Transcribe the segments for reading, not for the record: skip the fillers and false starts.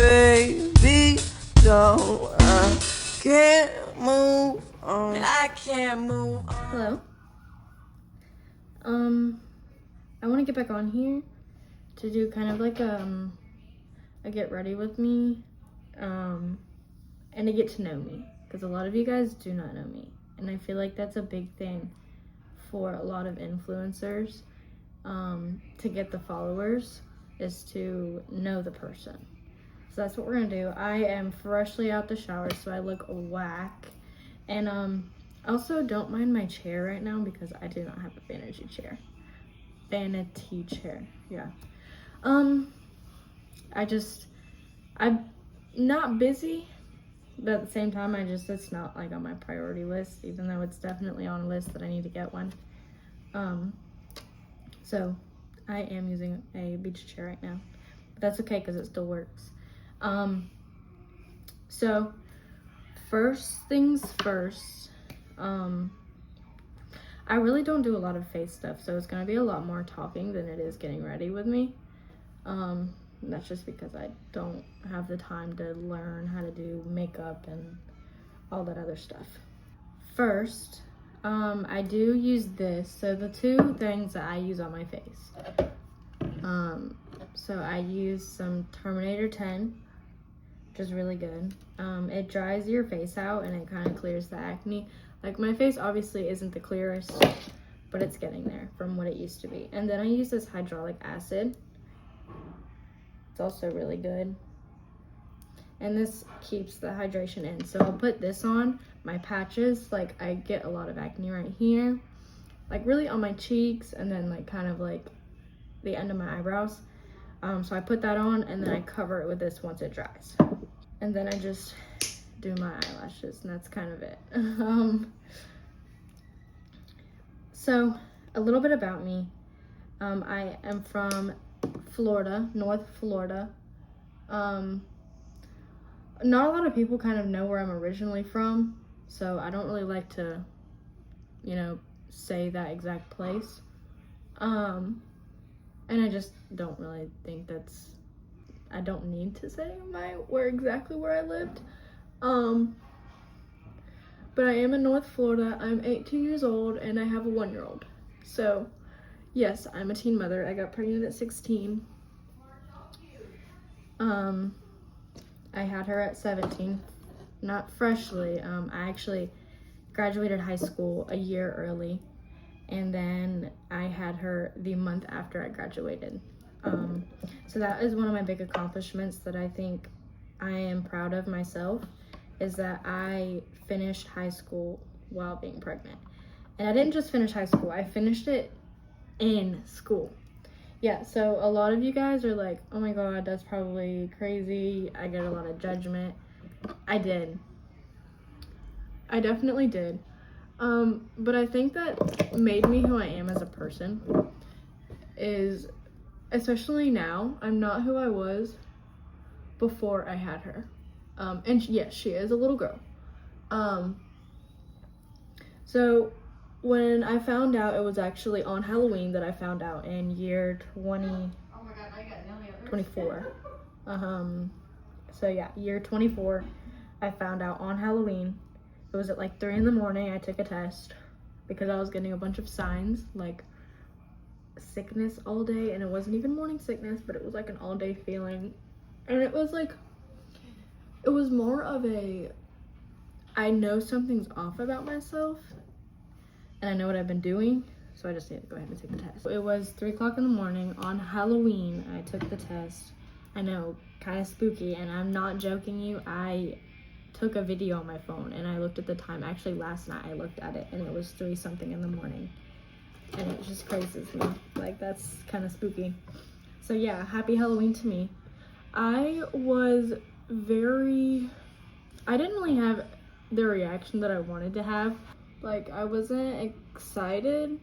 baby, don't. I can't move on. I can't move on. Hello. I want to get back on here to do kind of like a get ready with me, and to get to know me, because a lot of you guys do not know me, and I feel like that's a big thing for a lot of influencers, to get the followers, is to know the person. So that's what we're gonna do. I am freshly out the shower, so I look whack, and also don't mind my chair right now because I do not have a vanity chair. Vanity chair, yeah. I'm not busy, but at the same time, it's not like on my priority list, even though it's definitely on a list that I need to get one. So I am using a beach chair right now, but that's okay because it still works. So first things first, I really don't do a lot of face stuff, so it's gonna be a lot more talking than it is getting ready with me. That's just because I don't have the time to learn how to do makeup and all that other stuff. First, I do use this. So the two things that I use on my face. So I use some Terminator 10, which is really good. It dries your face out and it kind of clears the acne. Like, my face obviously isn't the clearest, but it's getting there from what it used to be. And then I use this hyaluronic acid. It's also really good. And this keeps the hydration in. So I'll put this on my patches. Like, I get a lot of acne right here, like really on my cheeks, and then like kind of like the end of my eyebrows. So I put that on, and then I cover it with this once it dries. And then I just do my eyelashes, and that's kind of it. So a little bit about me. I am from Florida, North Florida. Not a lot of people kind of know where I'm originally from, so I don't really like to, say that exact place. And I just don't really think I don't need to say exactly where I lived. But I am in North Florida. I'm 18 years old, and I have a 1-year-old. So yes, I'm a teen mother. I got pregnant at 16. I had her at 17, not freshly. I actually graduated high school a year early, and then I had her the month after I graduated. So that is one of my big accomplishments that I think I am proud of myself, is that I finished high school while being pregnant. And I didn't just finish high school, I finished it in school. Yeah, so a lot of you guys are like, oh my god, that's probably crazy. I get a lot of judgment. I did. I definitely did. But I think that made me who I am as a person is, especially now, I'm not who I was before I had her. And yes, she is a little girl. So when I found out, it was actually on Halloween that I found out in year 24. So yeah, year 24, I found out on Halloween. It was at like 3 in the morning. I took a test because I was getting a bunch of signs, like sickness all day, and it wasn't even morning sickness, but it was like an all day feeling. And it was more of I know something's off about myself, and I know what I've been doing, so I just need to go ahead and take the test. It was 3 o'clock in the morning on Halloween. I took the test. I know, kind of spooky, and I'm not joking you. I took a video on my phone, and I looked at the time. Actually, last night I looked at it, and it was 3 something in the morning, and it just crazes me. Like, that's kind of spooky. So yeah, happy Halloween to me. I didn't really have the reaction that I wanted to have. Like, I wasn't excited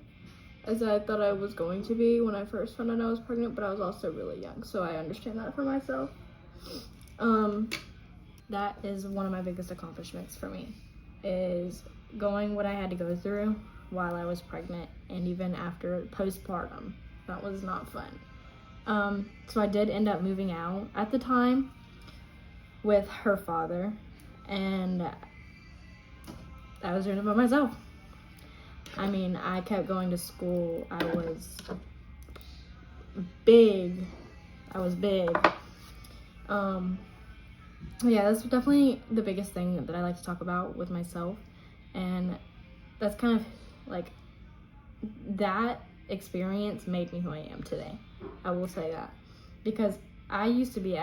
as I thought I was going to be when I first found out I was pregnant, but I was also really young, so I understand that for myself. That is one of my biggest accomplishments for me, is going what I had to go through while I was pregnant, and even after postpartum. That was not fun. So I did end up moving out. At the time, with her father, and I was doing it by myself. I mean, I kept going to school. I was big. Yeah, that's definitely the biggest thing that I like to talk about with myself, and that's kind of like, that experience made me who I am today. I will say that, because I used to be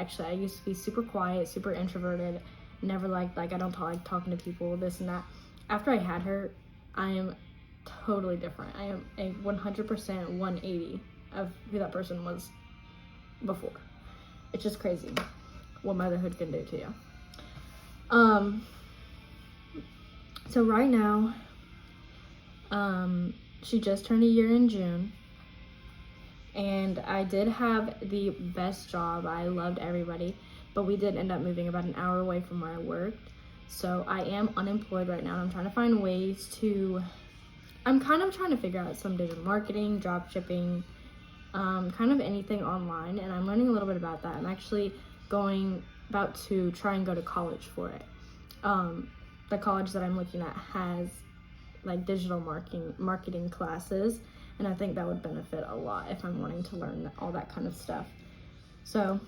super quiet, super introverted, never like I don't like talking to people, this and that. After I had her, I am totally different. I am a 100% 180 of who that person was before. It's just crazy what motherhood can do to you. So right now, she just turned a year in June, and I did have the best job. I loved everybody, but we did end up moving about an hour away from where I worked. So I am unemployed right now, and I'm trying to find ways to, I'm kind of trying to figure out some digital marketing, drop shipping, kind of anything online, and I'm learning a little bit about that. I'm actually about to try and go to college for it. The college that I'm looking at has like digital marketing classes, and I think that would benefit a lot if I'm wanting to learn all that kind of stuff. So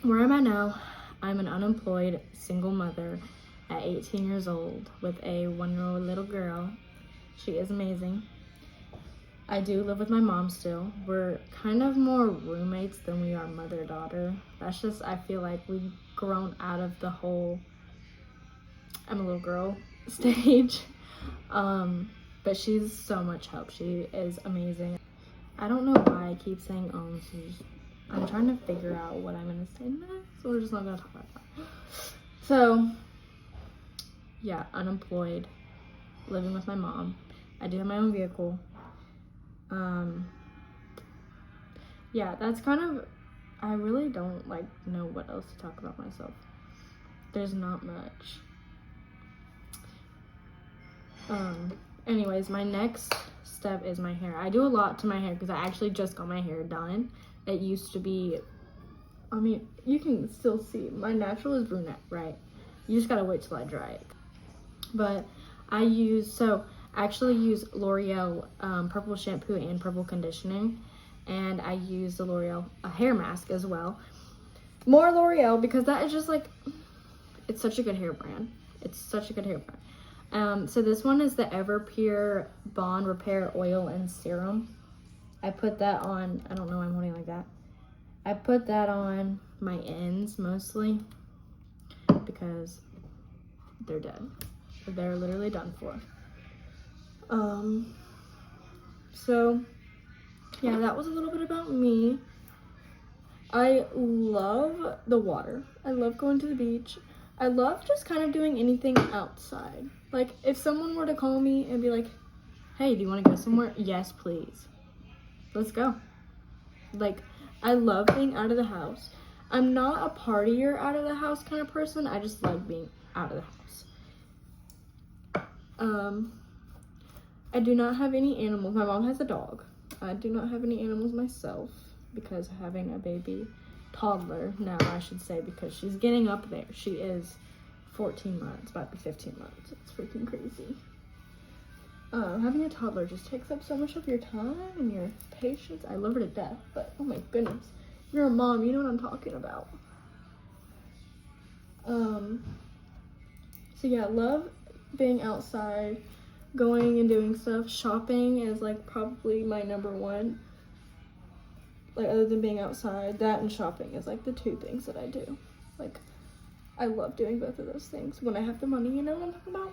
where I'm at now, I'm an unemployed single mother at 18 years old with a 1-year-old little girl. She is amazing. I do live with my mom still. We're kind of more roommates than we are mother-daughter. That's just, I feel like we've grown out of the whole I'm a little girl stage. But she's so much help. She is amazing. I don't know why I keep saying I'm trying to figure out what I'm gonna say next, so we're just not gonna talk about that. So yeah, unemployed, living with my mom. I do have my own vehicle. Yeah, that's kind of, I really don't know what else to talk about myself. There's not much. Anyways, my next step is my hair. I do a lot to my hair because I actually just got my hair done. It used to be, I mean, you can still see my natural is brunette, right? You just gotta wait till I dry it. But I actually use L'Oreal purple shampoo and purple conditioning, and I use the L'Oreal hair mask as well. More L'Oreal because that is just it's such a good hair brand. So this one is the Everpure Bond Repair Oil and Serum. I put that on, I don't know why I'm holding like that. I put that on my ends mostly because they're dead. They're literally done for. So yeah, that was a little bit about me. I love the water. I love going to the beach. I love just kind of doing anything outside. Like, if someone were to call me and be like, hey, do you want to go somewhere? Yes, please. Let's go. I love being out of the house. I'm not a partier out of the house kind of person. I just like being out of the house. I do not have any animals. My mom has a dog. I do not have any animals myself because having a baby toddler now, I should say, because she's getting up there. She is 14 months, about to be 15 months. It's freaking crazy. Having a toddler just takes up so much of your time and your patience. I love her to death, but oh my goodness. You're a mom, you know what I'm talking about. So yeah, love being outside, going and doing stuff. Shopping is probably my number one. Other than being outside, that and shopping is the two things that I do. I love doing both of those things when I have the money, you know what I'm talking about?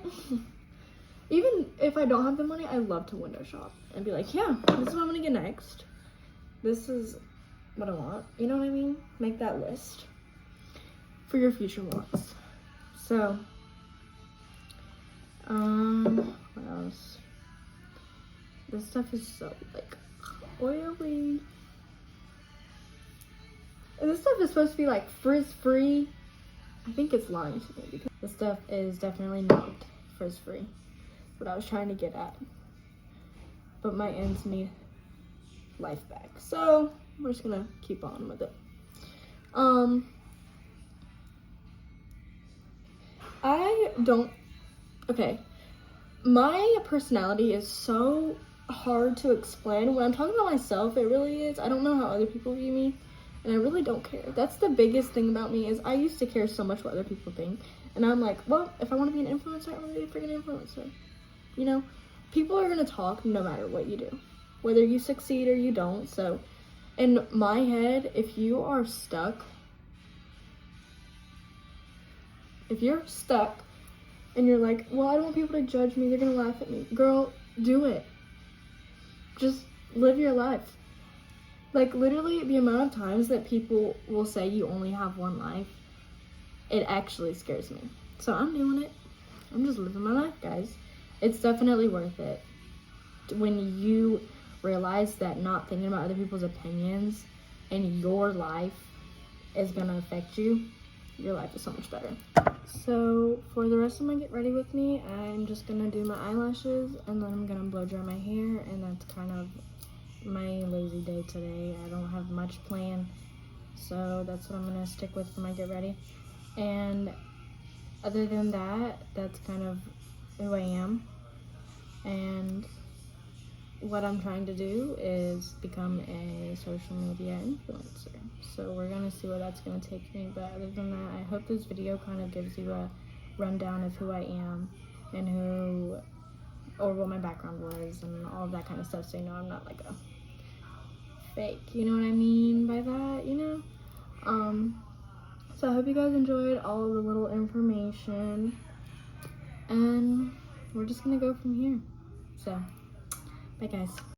Even if I don't have the money, I love to window shop and be like, yeah, this is what I'm gonna get next. This is what I want. You know what I mean? Make that list for your future wants. So, what else? This stuff is so oily. And this stuff is supposed to be frizz-free. I think it's lying to me because this stuff is definitely not frizz-free. What I was trying to get at. But my ends need life back. So we're just gonna keep on with it. Okay. My personality is so hard to explain. When I'm talking about myself, it really is. I don't know how other people view me, and I really don't care. That's the biggest thing about me is I used to care so much what other people think. And I'm like, well, if I want to be an influencer, I'm going to be a freaking influencer. You know? People are going to talk no matter what you do. Whether you succeed or you don't. So, in my head, if you're stuck and you're like, well, I don't want people to judge me, they're gonna laugh at me. Girl, do it. Just live your life. Like, literally, the amount of times that people will say you only have one life, it actually scares me. So I'm doing it. I'm just living my life, guys. It's definitely worth it. When you realize that not thinking about other people's opinions and your life is gonna affect you, your life is so much better. So for the rest of my get ready with me, I'm just gonna do my eyelashes and then I'm gonna blow dry my hair, and that's kind of my lazy day today. I don't have much planned, so that's what I'm gonna stick with for my get ready. And other than that, that's kind of who I am. And what I'm trying to do is become a social media influencer. So we're gonna see where that's gonna take me. But other than that, I hope this video kind of gives you a rundown of who I am and what my background was and all of that kind of stuff. So you know I'm not like a fake, you know what I mean by that, you know? So I hope you guys enjoyed all of the little information, and we're just gonna go from here. So, bye guys.